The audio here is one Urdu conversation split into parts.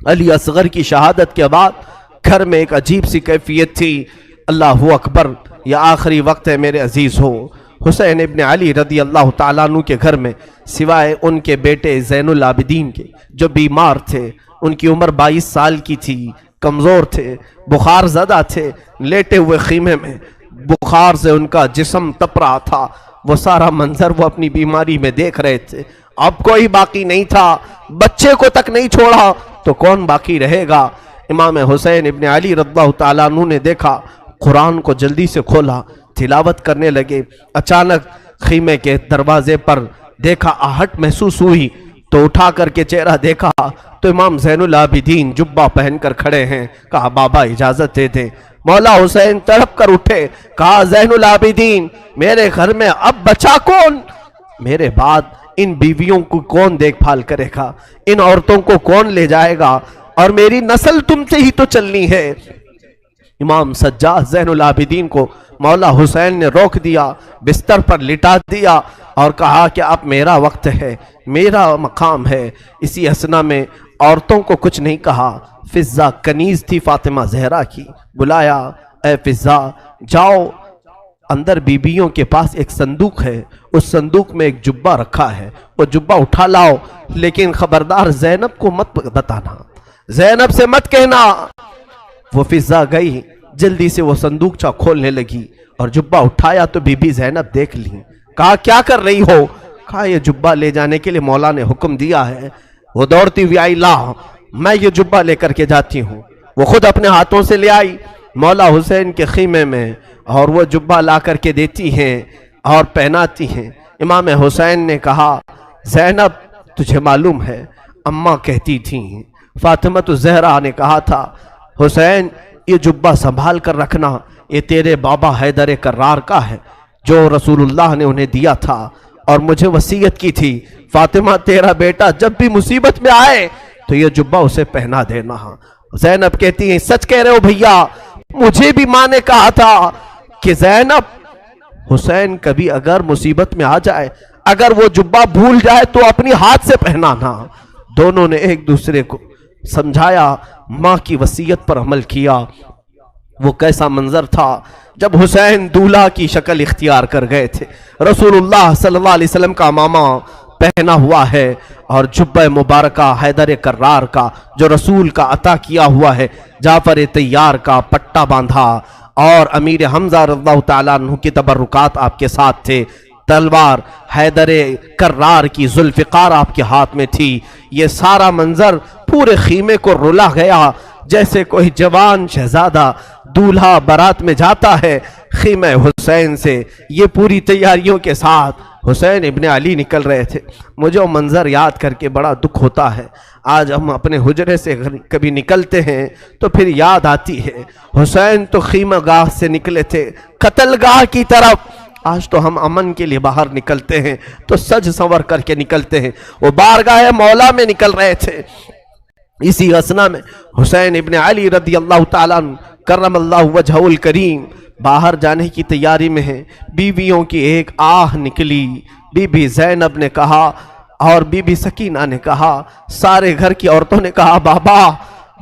علی اصغر کی شہادت کے بعد گھر میں ایک عجیب سی کیفیت تھی. اللہ اکبر، یہ آخری وقت ہے میرے عزیز ہو. حسین ابن علی رضی اللہ تعالیٰ عنہ کے گھر میں سوائے ان کے بیٹے زین العابدین کے جو بیمار تھے، ان کی عمر 22 سال کی تھی، کمزور تھے، بخار زدہ تھے، لیٹے ہوئے خیمے میں بخار سے ان کا جسم تپ رہا تھا، وہ سارا منظر وہ اپنی بیماری میں دیکھ رہے تھے. اب کوئی باقی نہیں تھا، بچے کو تک نہیں چھوڑا تو کون باقی رہے گا. امام حسین ابن علی رضی اللہ تعالیٰ عنہ نے دیکھا، قرآن کو جلدی سے کھولا، تلاوت کرنے لگے. اچانک خیمے کے دروازے پر دیکھا، آہٹ محسوس ہوئی تو اٹھا کر کے چہرہ دیکھا تو امام زین العابدین جبہ پہن کر کھڑے ہیں. کہا بابا اجازت دے دیں. مولا حسین تڑپ کر اٹھے، کہا زین العابدین میرے گھر میں اب بچا کون؟ میرے بعد ان بیویوں کو کون دیکھ بھال کرے گا؟ ان عورتوں کو کون لے جائے گا؟ اور میری نسل تم سے ہی تو چلنی ہے. امام سجاد زین العابدین کو مولا حسین نے روک دیا، بستر پر لٹا دیا اور کہا کہ اب میرا وقت ہے، میرا مقام ہے. اسی اسنا میں عورتوں کو کچھ نہیں کہا. فضہ کنیز تھی فاطمہ زہرا کی، بلایا، اے فضہ جاؤ، اندر بیبیوں کے پاس ایک صندوق ہے، اس صندوق میں ایک جبہ رکھا ہے، وہ جبہ اٹھا لاؤ، لیکن خبردار زینب کو مت بتانا، زینب سے مت کہنا. وہ فضہ گئی، جلدی سے وہ صندوق کھولنے لگی اور جبہ اٹھایا تو بی بی زینب دیکھ لی. کہا کیا کر رہی ہو؟ کہا یہ جبہ لے جانے کے لیے مولا نے حکم دیا ہے. وہ دوڑتی ہوئی آئی، لا میں یہ جبہ لے کر کے جاتی ہوں. وہ خود اپنے ہاتھوں سے لے آئی مولا حسین کے خیمے میں اور وہ جبہ لا کر کے دیتی ہیں اور پہناتی ہیں. امام حسین نے کہا زینب تجھے معلوم ہے اماں کہتی تھیں، فاطمہ زہرا نے کہا تھا حسین یہ جبہ سنبھال کر رکھنا، یہ تیرے بابا حیدر کرار کا ہے جو رسول اللہ نے انہیں دیا تھا اور مجھے وصیت کی تھی فاطمہ تیرا بیٹا جب بھی مصیبت میں آئے تو یہ جبہ اسے پہنا دینا. زینب کہتی ہیں سچ کہہ رہے ہو بھیا، مجھے بھی ماں نے کہا تھا کہ زینب حسین کبھی اگر مصیبت میں آ جائے، اگر وہ جبہ بھول جائے تو اپنی ہاتھ سے پہنانا. دونوں نے ایک دوسرے کو سمجھایا، ماں کی وصیت پر عمل کیا. وہ کیسا منظر تھا جب حسین دولہا کی شکل اختیار کر گئے تھے. رسول اللہ صلی اللہ علیہ وسلم کا امامہ پہنا ہوا ہے اور جبہ مبارکہ حیدر کرار کا جو رسول کا عطا کیا ہوا ہے، جعفر طیار کا پٹا باندھا اور امیر حمزہ رضی اللہ تعالیٰ عنہ کی تبرکات آپ کے ساتھ تھے. تلوار حیدر کرار کی ذوالفقار آپ کے ہاتھ میں تھی. یہ سارا منظر پورے خیمے کو رلا گیا جیسے کوئی جوان شہزادہ دولہا برات میں جاتا ہے خیمہ حسین سے. یہ پوری تیاریوں کے ساتھ حسین ابن علی نکل رہے تھے. مجھے وہ منظر یاد کر کے بڑا دکھ ہوتا ہے. آج ہم اپنے حجرے سے کبھی نکلتے ہیں تو پھر یاد آتی ہے حسین تو خیمہ گاہ سے نکلے تھے قتل گاہ کی طرف. آج تو ہم امن کے لیے باہر نکلتے ہیں تو سج سنور کر کے نکلتے ہیں، وہ بارگاہ مولا میں نکل رہے تھے. اسی اسنا میں حسین ابن علی رضی اللہ تعالیٰ کرم اللہ وجہہ الکریم باہر جانے کی تیاری میں ہیں. بیویوں کی ایک آہ نکلی. بی بی زینب نے کہا اور بی بی سکینہ نے کہا، سارے گھر کی عورتوں نے کہا بابا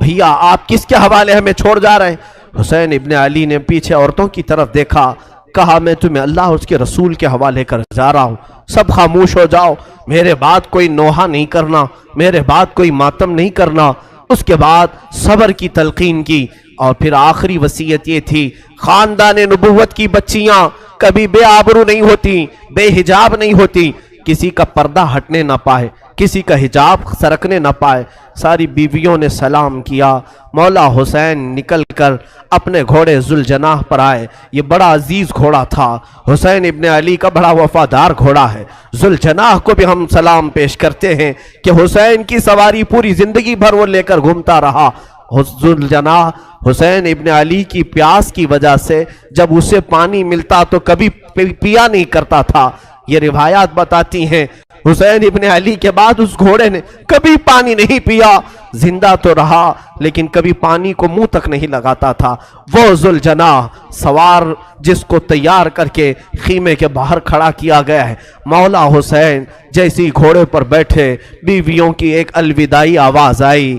بھیا آپ کس کے حوالے ہمیں چھوڑ جا رہے ہیں؟ حسین ابن علی نے پیچھے عورتوں کی طرف دیکھا، کہا میں تمہیں اللہ اور اس کے رسول کے حوالے کر جا رہا ہوں، سب خاموش ہو جاؤ، میرے بعد کوئی نوحہ نہیں کرنا، میرے بعد کوئی ماتم نہیں کرنا. اس کے بعد صبر کی تلقین کی اور پھر آخری وصیت یہ تھی خاندان نبوت کی بچیاں کبھی بے آبرو نہیں ہوتی، بے حجاب نہیں ہوتی، کسی کا پردہ ہٹنے نہ پائے، کسی کا حجاب سرکنے نہ پائے. ساری بیویوں نے سلام کیا. مولا حسین نکل کر اپنے گھوڑے ذوالجناح پر آئے. یہ بڑا عزیز گھوڑا تھا، حسین ابن علی کا بڑا وفادار گھوڑا ہے. ذوالجناح کو بھی ہم سلام پیش کرتے ہیں کہ حسین کی سواری پوری زندگی بھر وہ لے کر گھومتا رہا. ذوالجناح حسین ابن علی کی پیاس کی وجہ سے جب اسے پانی ملتا تو کبھی پیا نہیں کرتا تھا. یہ روایات بتاتی ہیں حسین ابن علی کے بعد اس گھوڑے نے کبھی پانی نہیں پیا، زندہ تو رہا لیکن کبھی پانی کو منہ تک نہیں لگاتا تھا. وہ ذوالجناح سوار جس کو تیار کر کے خیمے کے باہر کھڑا کیا گیا ہے. مولا حسین جیسی گھوڑے پر بیٹھے بیویوں کی ایک الوداعی آواز آئی،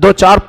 2-4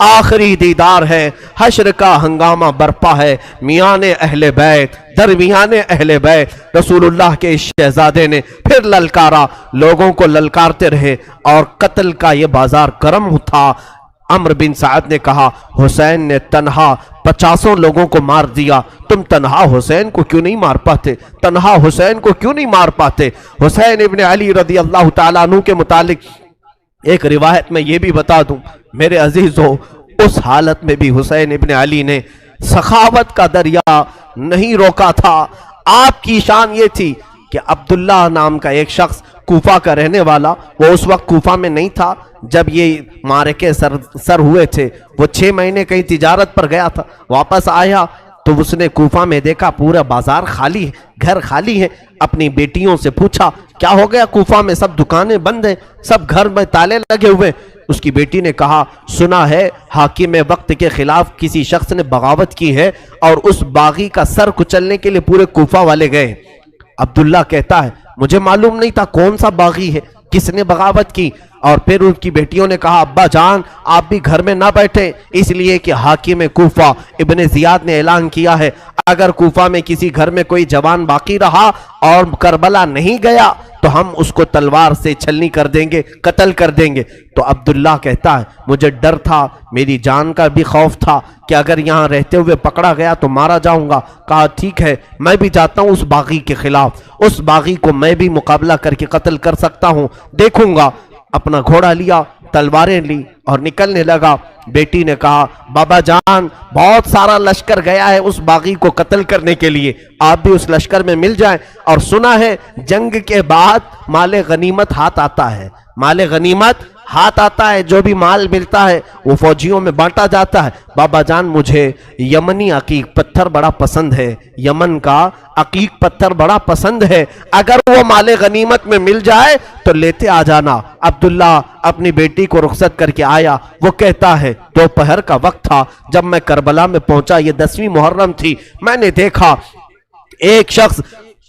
آخری دیدار ہے، حشر کا ہنگامہ برپا ہے، میان اہل بیت درمیان اہل بیت رسول اللہ کے اس شہزادے نے پھر للکارا، لوگوں کو للکارتے رہے اور قتل کا یہ بازار گرم تھا۔ عمرو بن سعد نے کہا حسین نے تنہا 50 لوگوں کو مار دیا، تم تنہا حسین کو کیوں نہیں مار پاتے؟ تنہا حسین کو کیوں نہیں مار پاتے؟ حسین ابن علی رضی اللہ تعالیٰ عنہ کے متعلق ایک روایت میں یہ بھی بتا دوں میرے عزیزو، اس حالت میں بھی حسین ابن علی نے سخاوت کا دریا نہیں روکا تھا۔ آپ کی شان یہ تھی کہ عبداللہ نام کا ایک شخص کوفہ کا رہنے والا، وہ اس وقت کوفہ میں نہیں تھا جب یہ معرکے سر ہوئے تھے، وہ 6 مہینے کہیں تجارت پر گیا تھا، واپس آیا تو اس نے کوفہ میں دیکھا پورا بازار خالی ہے، گھر خالی ہے۔ اپنی بیٹیوں سے پوچھا کیا ہو گیا، کوفہ میں سب دکانیں بند ہیں، سب گھر میں تالے لگے ہوئے۔ اس کی بیٹی نے کہا سنا ہے حاکم وقت کے خلاف کسی شخص نے بغاوت کی ہے اور اس باغی کا سر کچلنے کے لیے پورے کوفہ والے گئے۔ عبداللہ کہتا ہے مجھے معلوم نہیں تھا کون سا باغی ہے، کس نے بغاوت کی۔ اور پھر ان کی بیٹیوں نے کہا ابا جان آپ بھی گھر میں نہ بیٹھیں، اس لیے کہ حاکم کوفہ ابن زیاد نے اعلان کیا ہے اگر کوفہ میں کسی گھر میں کوئی جوان باقی رہا اور کربلا نہیں گیا تو ہم اس کو تلوار سے چھلنی کر دیں گے، قتل کر دیں گے۔ تو عبداللہ کہتا ہے مجھے ڈر تھا، میری جان کا بھی خوف تھا کہ اگر یہاں رہتے ہوئے پکڑا گیا تو مارا جاؤں گا۔ کہا ٹھیک ہے میں بھی جاتا ہوں اس باغی کے خلاف، اس باغی کو میں بھی مقابلہ کر کے قتل کر سکتا ہوں، دیکھوں گا۔ اپنا گھوڑا لیا، تلواریں لی اور نکلنے لگا۔ بیٹی نے کہا بابا جان بہت سارا لشکر گیا ہے اس باغی کو قتل کرنے کے لیے، آپ بھی اس لشکر میں مل جائیں، اور سنا ہے جنگ کے بعد مال غنیمت ہاتھ آتا ہے، مال غنیمت ہاتھ آتا ہے، جو بھی مال ملتا ہے وہ فوجیوں میں بانٹا جاتا ہے۔ بابا جان مجھے یمنی عقیق پتھر بڑا پسند ہے، یمن کا عقیق پتھر بڑا پسند ہے، اگر وہ مال غنیمت میں مل جائے تو لیتے آ جانا۔ عبداللہ اپنی بیٹی کو رخصت کر کے آیا، وہ کہتا ہے دوپہر کا وقت تھا جب میں کربلا میں پہنچا، یہ 10ویں محرم تھی، میں نے دیکھا ایک شخص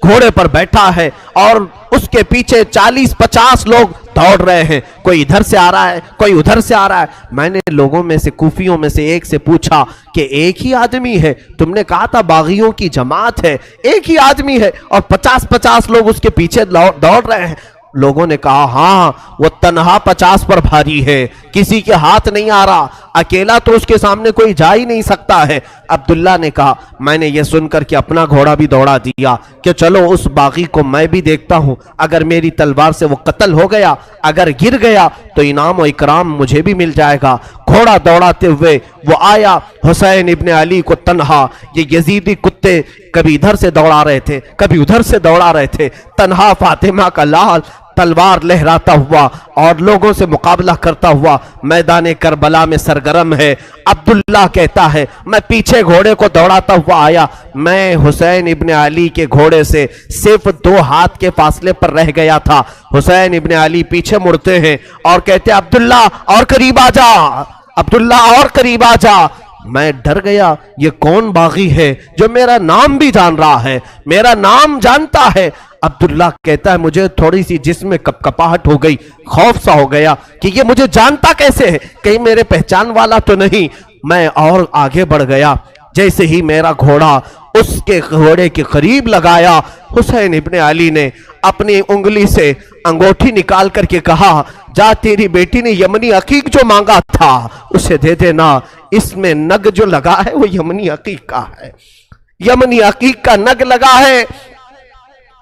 گھوڑے پر بیٹھا ہے اور اس کے پیچھے 40-50 لوگ دوڑ رہے ہیں، کوئی ادھر سے آ رہا ہے کوئی ادھر سے آ رہا ہے۔ میں نے لوگوں میں سے کوفیوں میں سے ایک سے پوچھا کہ ایک ہی آدمی ہے؟ تم نے کہا تھا باغیوں کی جماعت ہے، ایک ہی آدمی ہے اور 50-50 لوگ اس کے پیچھے دوڑ رہے ہیں۔ لوگوں نے کہا ہاں وہ تنہا 50 پر بھاری ہے، کسی کے ہاتھ نہیں آ رہا، اکیلا تو اس کے سامنے کوئی جا ہی نہیں سکتا ہے۔ عبداللہ نے کہا میں نے یہ سن کر کے اپنا گھوڑا بھی دوڑا دیا کہ چلو اس باغی کو میں بھی دیکھتا ہوں، اگر میری تلوار سے وہ قتل ہو گیا، اگر گر گیا تو انعام و اکرام مجھے بھی مل جائے گا۔ گھوڑا دوڑاتے ہوئے وہ آیا، حسین ابن علی کو تنہا، یہ یزیدی کتے کبھی ادھر سے دوڑا رہے تھے کبھی ادھر سے دوڑا رہے تھے، تنہا فاطمہ کا لال تلوار لہراتا ہوا اور لوگوں سے مقابلہ کرتا ہوا میدان کربلا میں سرگرم ہے۔ عبداللہ کہتا ہے میں پیچھے گھوڑے کو دوڑاتا ہوا آیا، میں حسین ابن علی کے گھوڑے سے صرف 2 ہاتھ کے فاصلے پر رہ گیا تھا۔ حسین ابن علی پیچھے مڑتے ہیں اور کہتے عبداللہ اور قریب آ جا، عبداللہ اور قریب آ جا۔ میں ڈر گیا یہ کون باغی ہے جو میرا نام بھی جان رہا ہے، میرا نام جانتا ہے۔ عبداللہ کہتا ہے مجھے تھوڑی سی جسم میں کپکپاہٹ ہو گئی، خوف سا ہو گیا کہ یہ مجھے جانتا کیسے ہے، کہیں میرے پہچان والا تو نہیں۔ میں اور آگے بڑھ گیا، جیسے ہی میرا گھوڑا اس کے گھوڑے کے قریب لگایا، حسین ابن علی نے اپنی انگلی سے انگوٹھی نکال کر کے کہا جا تیری بیٹی نے یمنی عقیق جو مانگا تھا اسے دے دینا، اس میں نگ جو لگا ہے وہ یمنی عقیق کا ہے، یمنی عقیق کا نگ لگا ہے۔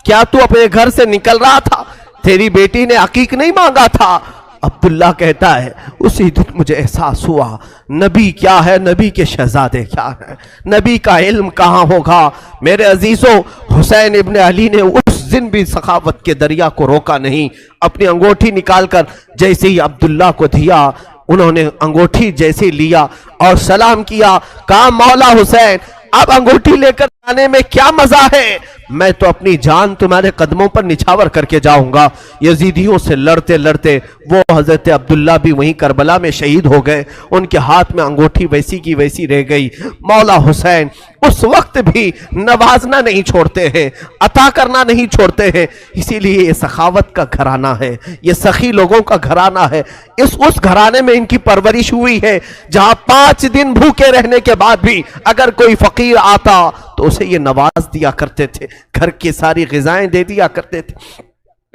کیا تو اپنے گھر سے نکل رہا تھا؟ تیری بیٹی نے عقیق نہیں مانگا تھا۔ عبداللہ کہتا ہے اسی دن مجھے احساس ہوا نبی کیا ہے، نبی کے شہزادے کیا ہے، نبی کا علم کہاں ہوگا۔ میرے عزیزوں حسین ابن علی نے اس دن بھی سخاوت کے دریا کو روکا نہیں، اپنی انگوٹھی نکال کر جیسے ہی عبداللہ کو دیا، انہوں نے انگوٹھی جیسے لیا اور سلام کیا، کہا مولا حسین اب انگوٹھی لے کر جانے میں کیا مزہ ہے، میں تو اپنی جان تمہارے قدموں پر نچھاور کر کے جاؤں گا۔ یزیدیوں سے لڑتے لڑتے وہ حضرت عبداللہ بھی وہیں کربلا میں شہید ہو گئے، ان کے ہاتھ میں انگوٹھی ویسی کی ویسی رہ گئی۔ مولا حسین اس وقت بھی نوازنا نہیں چھوڑتے ہیں، عطا کرنا نہیں چھوڑتے ہیں، اسی لیے یہ سخاوت کا گھرانہ ہے، یہ سخی لوگوں کا گھرانہ ہے۔ اس گھرانے میں ان کی پرورش ہوئی ہے جہاں 5 دن بھوکے رہنے کے بعد بھی اگر کوئی فقیر آتا تو اسے یہ نواز دیا کرتے تھے، گھر کی ساری غذائیں دے دیا کرتے تھے۔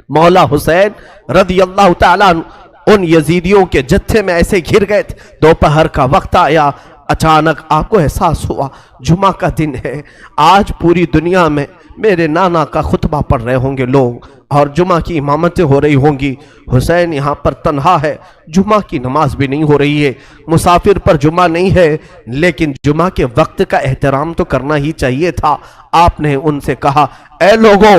مولا حسین رضی اللہ تعالیٰ ان یزیدیوں کے جتھے میں ایسے گھر گئے تھے۔ دوپہر کا وقت آیا، اچانک آپ کو احساس ہوا جمعہ کا دن ہے، آج پوری دنیا میں میرے نانا کا خطبہ پڑھ رہے ہوں گے لوگ اور جمعہ کی امامتیں ہو رہی ہوں گی، حسین یہاں پر تنہا ہے، جمعہ کی نماز بھی نہیں ہو رہی ہے، مسافر پر جمعہ نہیں ہے، لیکن جمعہ کے وقت کا احترام تو کرنا ہی چاہیے تھا۔ آپ نے ان سے کہا، اے لوگوں،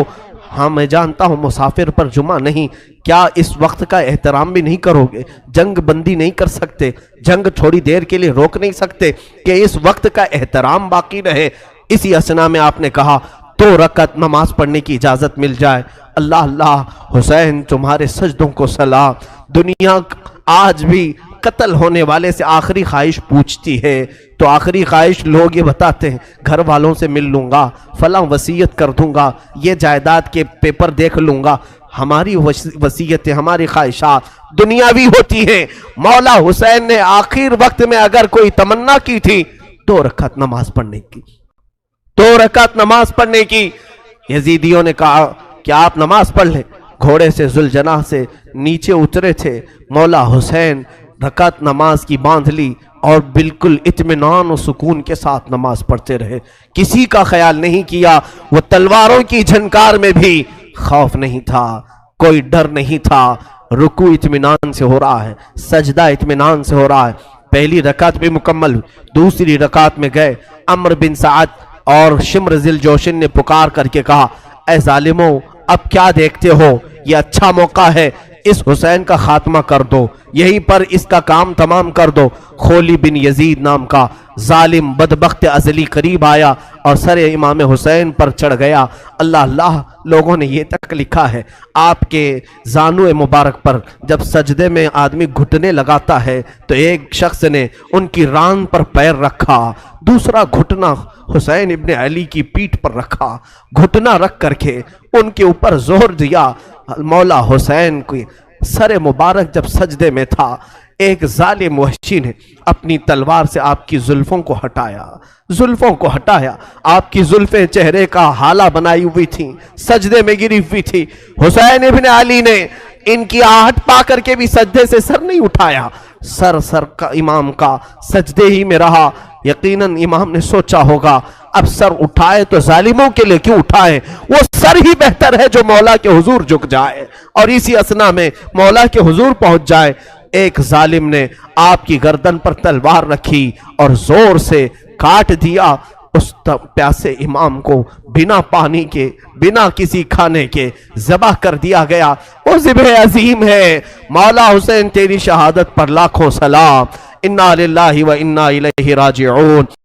ہاں میں جانتا ہوں مسافر پر جمعہ نہیں، کیا اس وقت کا احترام بھی نہیں کرو گے؟ جنگ بندی نہیں کر سکتے، جنگ تھوڑی دیر کے لیے روک نہیں سکتے کہ اس وقت کا احترام باقی رہے؟ اسی اسنا میں آپ نے کہا 2 رکعت نماز پڑھنے کی اجازت مل جائے۔ اللہ اللہ، حسین تمہارے سجدوں کو سلام۔ دنیا آج بھی قتل ہونے والے سے آخری خواہش پوچھتی ہے تو آخری خواہش لوگ یہ بتاتے ہیں، گھر والوں سے مل لوں گا، فلاں وصیت کر دوں گا، یہ جائیداد کے پیپر دیکھ لوں گا۔ ہماری وصیتیں، ہماری خواہشات دنیاوی ہوتی ہیں۔ مولا حسین نے آخر وقت میں اگر کوئی تمنا کی تھی 2 رکعت نماز پڑھنے کی، 2 رکعت نماز پڑھنے کی۔ یزیدیوں نے کہا کہ آپ نماز پڑھ لیں۔ گھوڑے سے ذوالجناح سے نیچے اترے تھے، مولا حسین رکعت نماز کی باندھ لی اور بالکل اطمینان و سکون کے ساتھ نماز پڑھتے رہے۔ کسی کا خیال نہیں کیا، وہ تلواروں کی جھنکار میں بھی خوف نہیں تھا، کوئی ڈر نہیں تھا۔ رکوع اطمینان سے ہو رہا ہے، سجدہ اطمینان سے ہو رہا ہے۔ پہلی رکعت بھی مکمل ہوئی، دوسری رکعت میں گئے۔ عمرو بن سعد اور شمر ذی الجوشن نے پکار کر کے کہا، اے ظالموں، اب کیا دیکھتے ہو؟ یہ اچھا موقع ہے، اس حسین کا خاتمہ کر دو، یہیں پر اس کا کام تمام کر دو۔ خولی بن یزید نام کا ظالم بدبخت ازلی قریب آیا اور سر امام حسین پر چڑھ گیا۔ اللہ اللہ، لوگوں نے یہ تک لکھا ہے آپ کے زانو مبارک پر جب سجدے میں آدمی گھٹنے لگاتا ہے تو ایک شخص نے ان کی ران پر پیر رکھا، دوسرا گھٹنا حسین ابن علی کی پیٹھ پر رکھا، گھٹنا رکھ کر کے ان کے اوپر زور دیا۔ مولا حسین کی سر مبارک جب سجدے میں تھا، ایک ظالم وحشی نے اپنی تلوار سے آپ کی زلفوں کو ہٹایا، آپ کی زلفیں چہرے کا حالہ بنائی ہوئی تھیں، سجدے میں گری ہوئی تھی۔ حسین ابن علی نے ان کی آہٹ پا کر کے بھی سجدے سے سر نہیں اٹھایا، سر کا امام کا سجدے ہی میں رہا۔ یقیناً امام نے سوچا ہوگا اب سر اٹھائے تو ظالموں کے لیے کیوں اٹھائے، وہ سر ہی بہتر ہے جو مولا کے حضور جھک جائے اور اسی اسنا میں مولا کے حضور پہنچ جائے۔ ایک ظالم نے آپ کی گردن پر تلوار رکھی اور زور سے کاٹ دیا۔ اس پیاسے امام کو بنا پانی کے، بنا کسی کھانے کے ذبح کر دیا گیا۔ وہ ذبح عظیم ہے۔ مولا حسین تیری شہادت پر لاکھوں سلام۔ انا للہ و انا الیہ راجعون۔